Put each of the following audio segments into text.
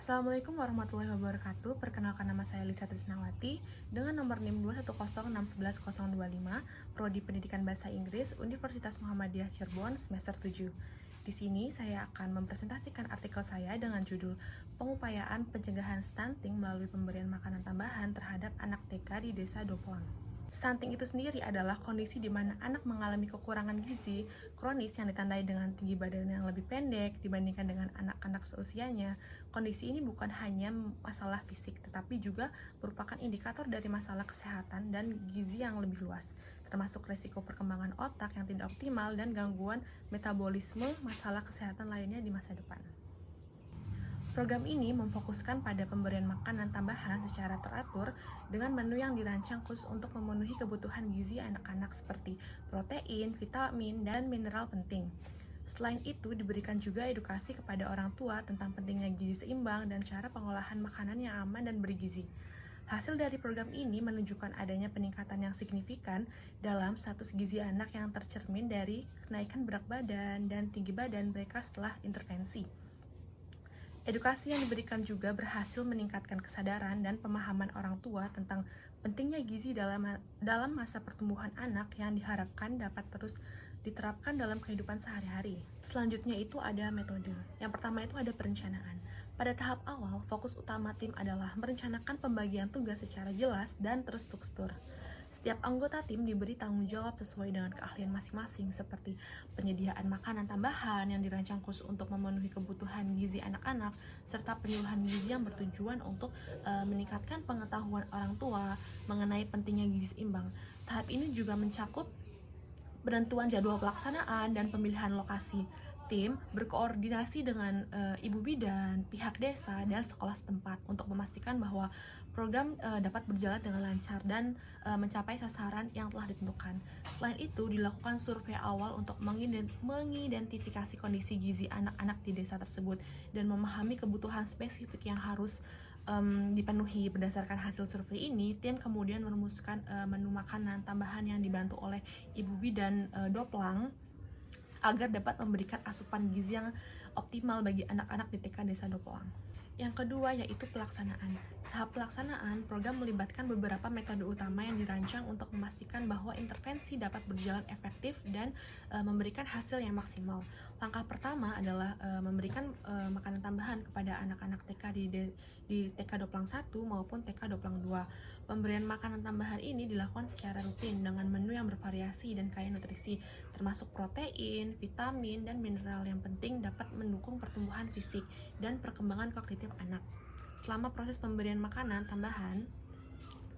Assalamualaikum warahmatullahi wabarakatuh. Perkenalkan, nama saya Lisa Trisnawati dengan nomor NIM 210611025, Prodi Pendidikan Bahasa Inggris, Universitas Muhammadiyah Cirebon, semester 7. Di sini saya akan mempresentasikan artikel saya dengan judul Pengupayaan Pencegahan Stunting melalui Pemberian Makanan Tambahan terhadap Anak TK di Desa Doplang. Stunting itu sendiri adalah kondisi di mana anak mengalami kekurangan gizi kronis yang ditandai dengan tinggi badan yang lebih pendek dibandingkan dengan anak-anak seusianya. Kondisi ini bukan hanya masalah fisik, tetapi juga merupakan indikator dari masalah kesehatan dan gizi yang lebih luas, termasuk resiko perkembangan otak yang tidak optimal dan gangguan metabolisme masalah kesehatan lainnya di masa depan. Program ini memfokuskan pada pemberian makanan tambahan secara teratur dengan menu yang dirancang khusus untuk memenuhi kebutuhan gizi anak-anak seperti protein, vitamin, dan mineral penting. Selain itu, diberikan juga edukasi kepada orang tua tentang pentingnya gizi seimbang dan cara pengolahan makanan yang aman dan bergizi. Hasil dari program ini menunjukkan adanya peningkatan yang signifikan dalam status gizi anak yang tercermin dari kenaikan berat badan dan tinggi badan mereka setelah intervensi. Edukasi yang diberikan juga berhasil meningkatkan kesadaran dan pemahaman orang tua tentang pentingnya gizi dalam masa pertumbuhan anak yang diharapkan dapat terus diterapkan dalam kehidupan sehari-hari. Selanjutnya itu ada metode. Yang pertama itu ada perencanaan. Pada tahap awal, fokus utama tim adalah merencanakan pembagian tugas secara jelas dan terstruktur. Setiap anggota tim diberi tanggung jawab sesuai dengan keahlian masing-masing, seperti penyediaan makanan tambahan yang dirancang khusus untuk memenuhi kebutuhan gizi anak-anak, serta penyuluhan gizi yang bertujuan untuk meningkatkan pengetahuan orang tua mengenai pentingnya gizi seimbang. Tahap ini juga mencakup penentuan jadwal pelaksanaan dan pemilihan lokasi. Tim berkoordinasi dengan ibu bidan, pihak desa, dan sekolah setempat untuk memastikan bahwa program dapat berjalan dengan lancar dan mencapai sasaran yang telah ditentukan. Selain itu, dilakukan survei awal untuk mengidentifikasi kondisi gizi anak-anak di desa tersebut dan memahami kebutuhan spesifik yang harus dipenuhi. Berdasarkan hasil survei ini, tim kemudian merumuskan menu makanan tambahan yang dibantu oleh ibu bidan Doplang agar dapat memberikan asupan gizi yang optimal bagi anak-anak di TK Desa Doplang. Yang kedua yaitu pelaksanaan. Tahap pelaksanaan program melibatkan beberapa metode utama yang dirancang untuk memastikan bahwa intervensi dapat berjalan efektif dan memberikan hasil yang maksimal. Langkah pertama adalah memberikan makanan tambahan kepada anak-anak TK di TK Doplang 1 maupun TK Doplang 2. Pemberian makanan tambahan ini dilakukan secara rutin dengan menu yang bervariasi dan kaya nutrisi, termasuk protein, vitamin, dan mineral yang penting dapat mendukung pertumbuhan fisik dan perkembangan kognitif anak. Selama proses pemberian makanan tambahan,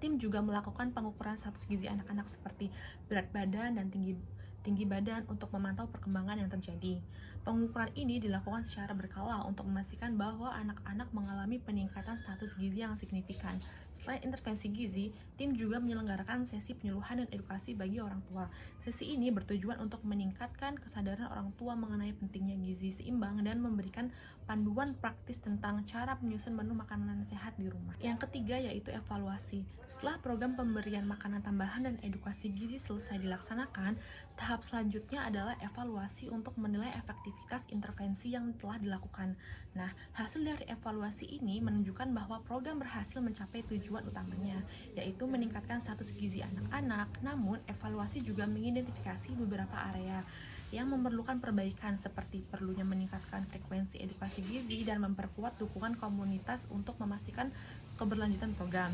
tim juga melakukan pengukuran status gizi anak-anak seperti berat badan dan tinggi badan untuk memantau perkembangan yang terjadi. Pengukuran ini dilakukan secara berkala untuk memastikan bahwa anak-anak mengalami peningkatan status gizi yang signifikan. Selain intervensi gizi, tim juga menyelenggarakan sesi penyuluhan dan edukasi bagi orang tua. Sesi ini bertujuan untuk meningkatkan kesadaran orang tua mengenai pentingnya gizi seimbang dan memberikan panduan praktis tentang cara menyusun menu makanan sehat di rumah. Yang ketiga yaitu evaluasi. Setelah program pemberian makanan tambahan dan edukasi gizi selesai dilaksanakan, tahap selanjutnya adalah evaluasi untuk menilai efektivitas intervensi yang telah dilakukan. Nah, hasil dari evaluasi ini menunjukkan bahwa program berhasil mencapai tujuan utamanya, yaitu meningkatkan status gizi anak-anak. Namun, evaluasi juga mengidentifikasi beberapa area yang memerlukan perbaikan, seperti perlunya meningkatkan frekuensi edukasi gizi dan memperkuat dukungan komunitas untuk memastikan keberlanjutan program.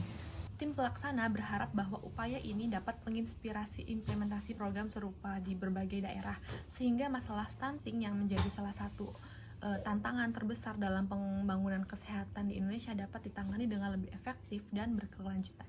Tim pelaksana berharap bahwa upaya ini dapat menginspirasi implementasi program serupa di berbagai daerah, sehingga masalah stunting yang menjadi salah satu tantangan terbesar dalam pembangunan kesehatan di Indonesia dapat ditangani dengan lebih efektif dan berkelanjutan.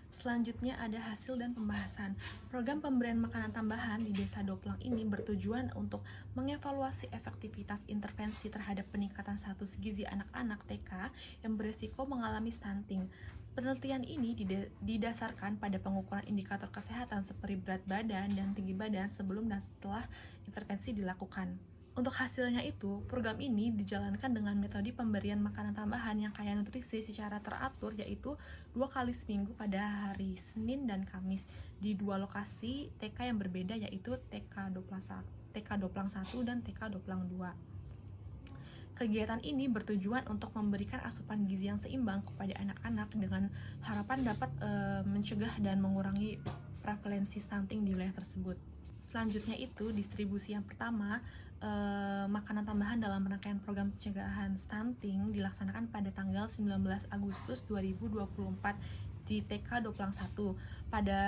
Selanjutnya ada hasil dan pembahasan. Program pemberian makanan tambahan di Desa Doplang ini bertujuan untuk mengevaluasi efektivitas intervensi terhadap peningkatan status gizi anak-anak TK yang berisiko mengalami stunting. Penelitian ini didasarkan pada pengukuran indikator kesehatan seperti berat badan dan tinggi badan sebelum dan setelah intervensi dilakukan. Untuk hasilnya itu, program ini dijalankan dengan metode pemberian makanan tambahan yang kaya nutrisi secara teratur, yaitu 2 kali seminggu pada hari Senin dan Kamis di 2 lokasi TK yang berbeda, yaitu TK Doplang 1 dan TK Doplang 2. Kegiatan ini bertujuan untuk memberikan asupan gizi yang seimbang kepada anak-anak dengan harapan dapat mencegah dan mengurangi prevalensi stunting di wilayah tersebut. Selanjutnya itu distribusi yang pertama, makanan tambahan dalam rangkaian program pencegahan stunting dilaksanakan pada tanggal 19 Agustus 2024 di TK Doplang 1. Pada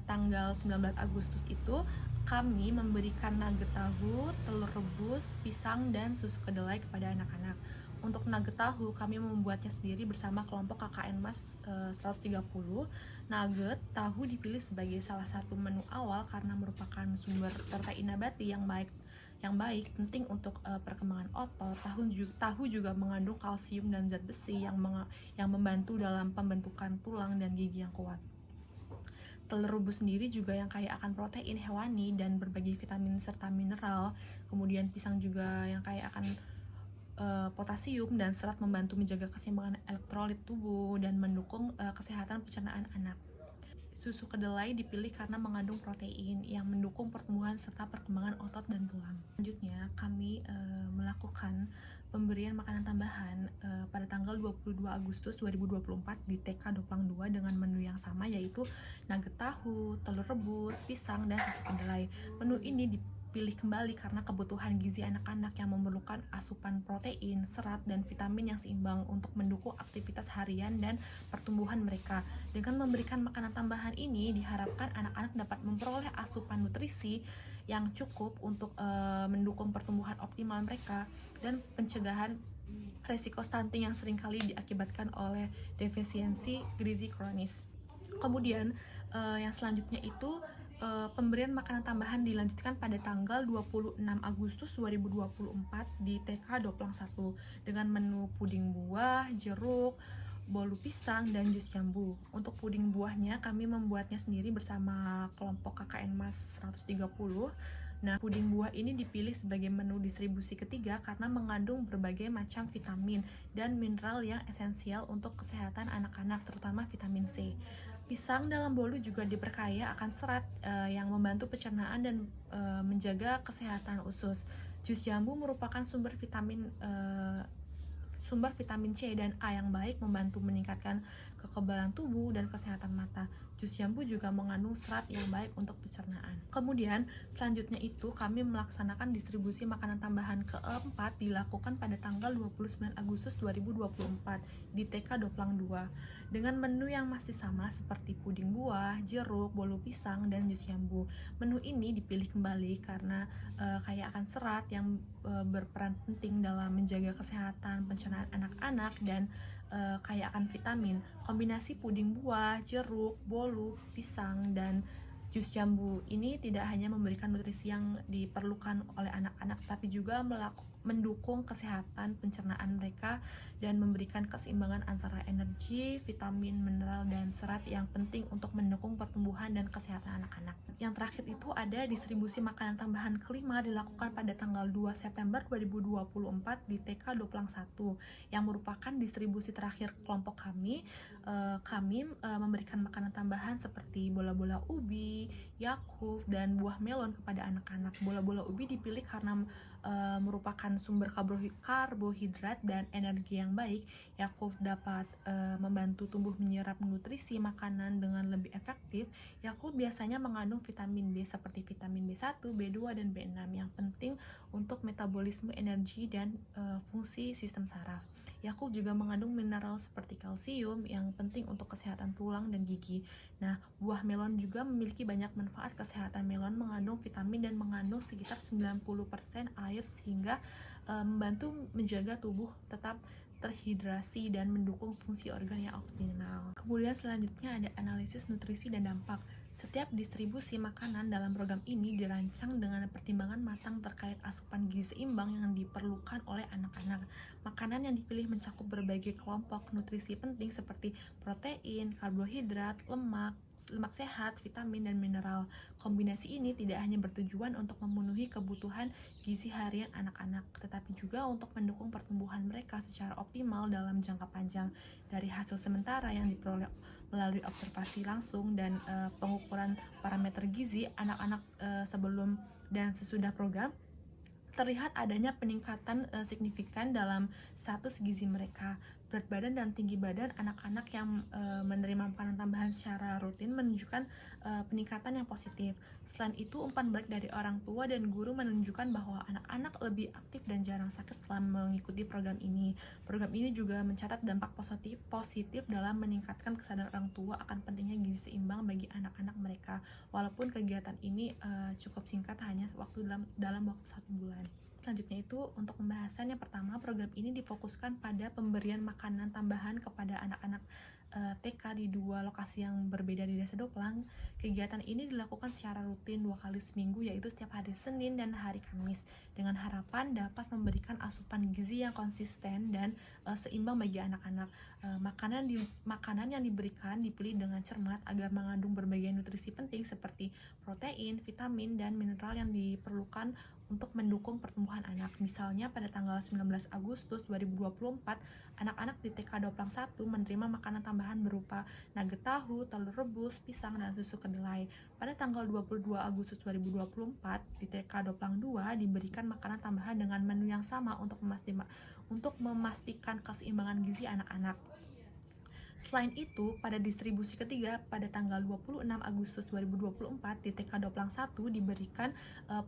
tanggal 19 Agustus itu kami memberikan nugget tahu, telur rebus, pisang, dan susu kedelai kepada anak-anak. Untuk nugget tahu kami membuatnya sendiri bersama kelompok KKN Mas 130. Nugget tahu dipilih sebagai salah satu menu awal karena merupakan sumber protein nabati yang baik penting untuk perkembangan otot. Tahu juga mengandung kalsium dan zat besi yang membantu dalam pembentukan tulang dan gigi yang kuat. Telur rebus sendiri juga yang kaya akan protein hewani dan berbagai vitamin serta mineral. Kemudian pisang juga yang kaya akan potasium dan serat, membantu menjaga keseimbangan elektrolit tubuh dan mendukung kesehatan pencernaan anak. Susu kedelai dipilih karena mengandung protein yang mendukung pertumbuhan serta perkembangan otot dan tulang. Selanjutnya, kami melakukan pemberian makanan tambahan pada tanggal 22 Agustus 2024 di TK Doplang 2 dengan menu yang sama, yaitu nugget tahu, telur rebus, pisang, dan susu kedelai. Menu ini dipilih kembali karena kebutuhan gizi anak-anak yang memerlukan asupan protein, serat, dan vitamin yang seimbang untuk mendukung aktivitas harian dan pertumbuhan mereka. Dengan memberikan makanan tambahan ini, diharapkan anak-anak dapat memperoleh asupan nutrisi yang cukup untuk mendukung pertumbuhan optimal mereka dan pencegahan resiko stunting yang seringkali diakibatkan oleh defisiensi gizi kronis. Kemudian yang selanjutnya itu pemberian makanan tambahan dilanjutkan pada tanggal 26 Agustus 2024 di TK Doplang 1 dengan menu puding buah, jeruk, bolu pisang, dan jus jambu. Untuk puding buahnya kami membuatnya sendiri bersama kelompok KKN Mas 130. Nah, puding buah ini dipilih sebagai menu distribusi ketiga karena mengandung berbagai macam vitamin dan mineral yang esensial untuk kesehatan anak-anak, terutama vitamin C. Pisang dalam bolu juga diperkaya akan serat yang membantu pencernaan dan menjaga kesehatan usus. Jus jambu merupakan sumber vitamin C dan A yang baik, membantu meningkatkan kekebalan tubuh dan kesehatan mata. Jus jambu juga mengandung serat yang baik untuk pencernaan. Kemudian selanjutnya itu kami melaksanakan distribusi makanan tambahan keempat dilakukan pada tanggal 29 Agustus 2024 di TK Doplang 2 dengan menu yang masih sama seperti puding buah, jeruk, bolu pisang, dan jus jambu. Menu ini dipilih kembali karena kaya akan serat yang berperan penting dalam menjaga kesehatan pencernaan anak-anak dan kaya akan vitamin. Kombinasi puding buah, jeruk, bolu, pisang, dan jus jambu ini tidak hanya memberikan nutrisi yang diperlukan oleh anak-anak, tapi juga mendukung kesehatan pencernaan mereka dan memberikan keseimbangan antara energi, vitamin, mineral, dan serat yang penting untuk mendukung pertumbuhan dan kesehatan anak-anak. Yang terakhir itu ada distribusi makanan tambahan kelima dilakukan pada tanggal 2 September 2024 di TK Doplang 1 yang merupakan distribusi terakhir kelompok kami. Kami memberikan makanan tambahan seperti bola-bola ubi, Yakult, dan buah melon kepada anak-anak. Bola-bola ubi dipilih karena merupakan sumber karbohidrat dan energi yang baik. Yakult dapat membantu tubuh menyerap nutrisi makanan dengan lebih efektif. Yakult biasanya mengandung vitamin B seperti vitamin B1, B2, dan B6 yang penting untuk metabolisme energi dan fungsi sistem saraf. Yakult juga mengandung mineral seperti kalsium yang penting untuk kesehatan tulang dan gigi. Nah, buah melon juga memiliki banyak manfaat kesehatan. Melon mengandung vitamin dan mengandung sekitar 90% air sehingga membantu menjaga tubuh tetap terhidrasi dan mendukung fungsi organ yang optimal. Kemudian selanjutnya ada analisis nutrisi dan dampak. Setiap distribusi makanan dalam program ini dirancang dengan pertimbangan matang terkait asupan gizi seimbang yang diperlukan oleh anak-anak. Makanan yang dipilih mencakup berbagai kelompok nutrisi penting seperti protein, karbohidrat, lemak sehat, vitamin, dan mineral. Kombinasi ini tidak hanya bertujuan untuk memenuhi kebutuhan gizi harian anak-anak, tetapi juga untuk mendukung pertumbuhan mereka secara optimal dalam jangka panjang. Dari hasil sementara yang diperoleh melalui observasi langsung dan pengukuran parameter gizi anak-anak sebelum dan sesudah program, terlihat adanya peningkatan signifikan dalam status gizi mereka. Berat badan dan tinggi badan anak-anak yang menerima makanan tambahan secara rutin menunjukkan peningkatan yang positif. Selain itu, umpan balik dari orang tua dan guru menunjukkan bahwa anak-anak lebih aktif dan jarang sakit setelah mengikuti program ini. Program ini juga mencatat dampak positif dalam meningkatkan kesadaran orang tua akan pentingnya gizi seimbang bagi anak-anak mereka. Walaupun kegiatan ini cukup singkat, hanya dalam waktu 1 bulan. Selanjutnya itu untuk pembahasan yang pertama, program ini difokuskan pada pemberian makanan tambahan kepada anak-anak TK di 2 lokasi yang berbeda di Desa Doplang. Kegiatan ini dilakukan secara rutin 2 kali seminggu, yaitu setiap hari Senin dan hari Kamis, dengan harapan dapat memberikan asupan gizi yang konsisten dan seimbang bagi anak-anak. Makanan yang diberikan dipilih dengan cermat agar mengandung berbagai nutrisi penting seperti protein, vitamin, dan mineral yang diperlukan untuk mendukung pertumbuhan anak. Misalnya pada tanggal 19 Agustus 2024, anak-anak di TK Doplang 1 menerima makanan tambahan berupa nugget tahu, telur rebus, pisang, dan susu kedelai. Pada tanggal 22 Agustus 2024, di TK Doplang 2 diberikan makanan tambahan dengan menu yang sama untuk memastikan keseimbangan gizi anak-anak. Selain itu, pada distribusi ketiga pada tanggal 26 Agustus 2024 di TK Doplang 1 diberikan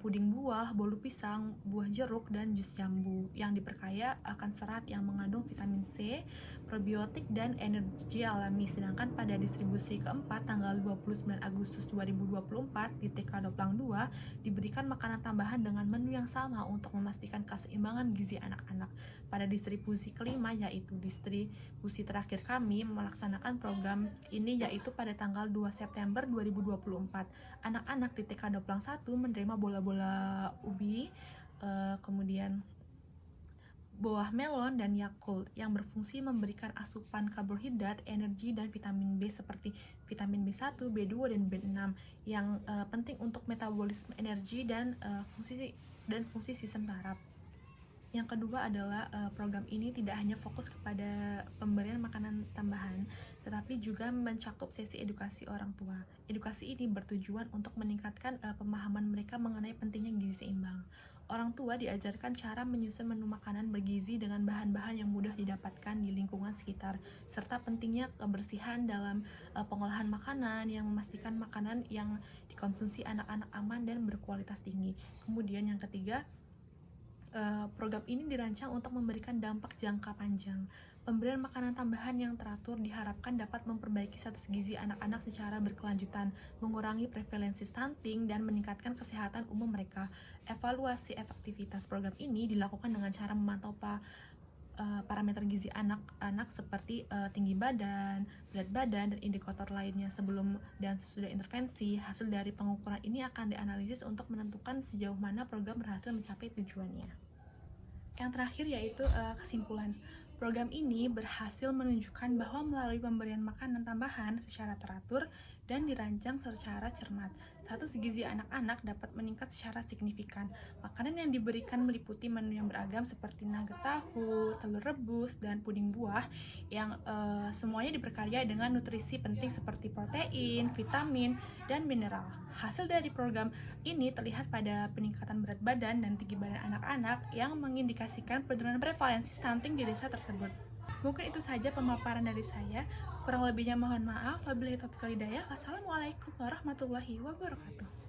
puding buah, bolu pisang, buah jeruk, dan jus jambu yang diperkaya akan serat yang mengandung vitamin C, probiotik, dan energi alami. Sedangkan pada distribusi keempat tanggal 29 Agustus 2024 di TK Doplang 2 diberikan makanan tambahan dengan menu yang sama untuk memastikan keseimbangan gizi anak-anak. Pada distribusi kelima, yaitu distribusi terakhir kami melaksanakan program ini, yaitu pada tanggal 2 September 2024. Anak-anak di TK Doplang 1 menerima bola-bola ubi, kemudian buah melon dan Yakult yang berfungsi memberikan asupan karbohidrat, energi, dan vitamin B seperti vitamin B1, B2, dan B6 yang penting untuk metabolisme energi dan fungsi sistem saraf. Yang kedua adalah program ini tidak hanya fokus kepada pemberian makanan tambahan, tetapi juga mencakup sesi edukasi orang tua. Edukasi ini bertujuan untuk meningkatkan pemahaman mereka mengenai pentingnya gizi seimbang. Orang tua diajarkan cara menyusun menu makanan bergizi dengan bahan-bahan yang mudah didapatkan di lingkungan sekitar, serta pentingnya kebersihan dalam pengolahan makanan yang memastikan makanan yang dikonsumsi anak-anak aman dan berkualitas tinggi. Kemudian yang ketiga, program ini dirancang untuk memberikan dampak jangka panjang. Pemberian makanan tambahan yang teratur diharapkan dapat memperbaiki status gizi anak-anak secara berkelanjutan, mengurangi prevalensi stunting, dan meningkatkan kesehatan umum mereka. Evaluasi efektivitas program ini dilakukan dengan cara memantau parameter gizi anak-anak seperti tinggi badan, berat badan, dan indikator lainnya sebelum dan sesudah intervensi. Hasil dari pengukuran ini akan dianalisis untuk menentukan sejauh mana program berhasil mencapai tujuannya. Yang terakhir yaitu kesimpulan. Program ini berhasil menunjukkan bahwa melalui pemberian makanan tambahan secara teratur dan dirancang secara cermat, status gizi anak-anak dapat meningkat secara signifikan. Makanan yang diberikan meliputi menu yang beragam seperti nugget tahu, telur rebus, dan puding buah yang semuanya diperkaya dengan nutrisi penting seperti protein, vitamin, dan mineral. Hasil dari program ini terlihat pada peningkatan berat badan dan tinggi badan anak-anak yang mengindikasikan penurunan prevalensi stunting di desa tersebut. Mungkin itu saja pemaparan dari saya. Kurang lebihnya mohon maaf. Wabillahi taufiq wal hidayah. Wassalamualaikum warahmatullahi wabarakatuh.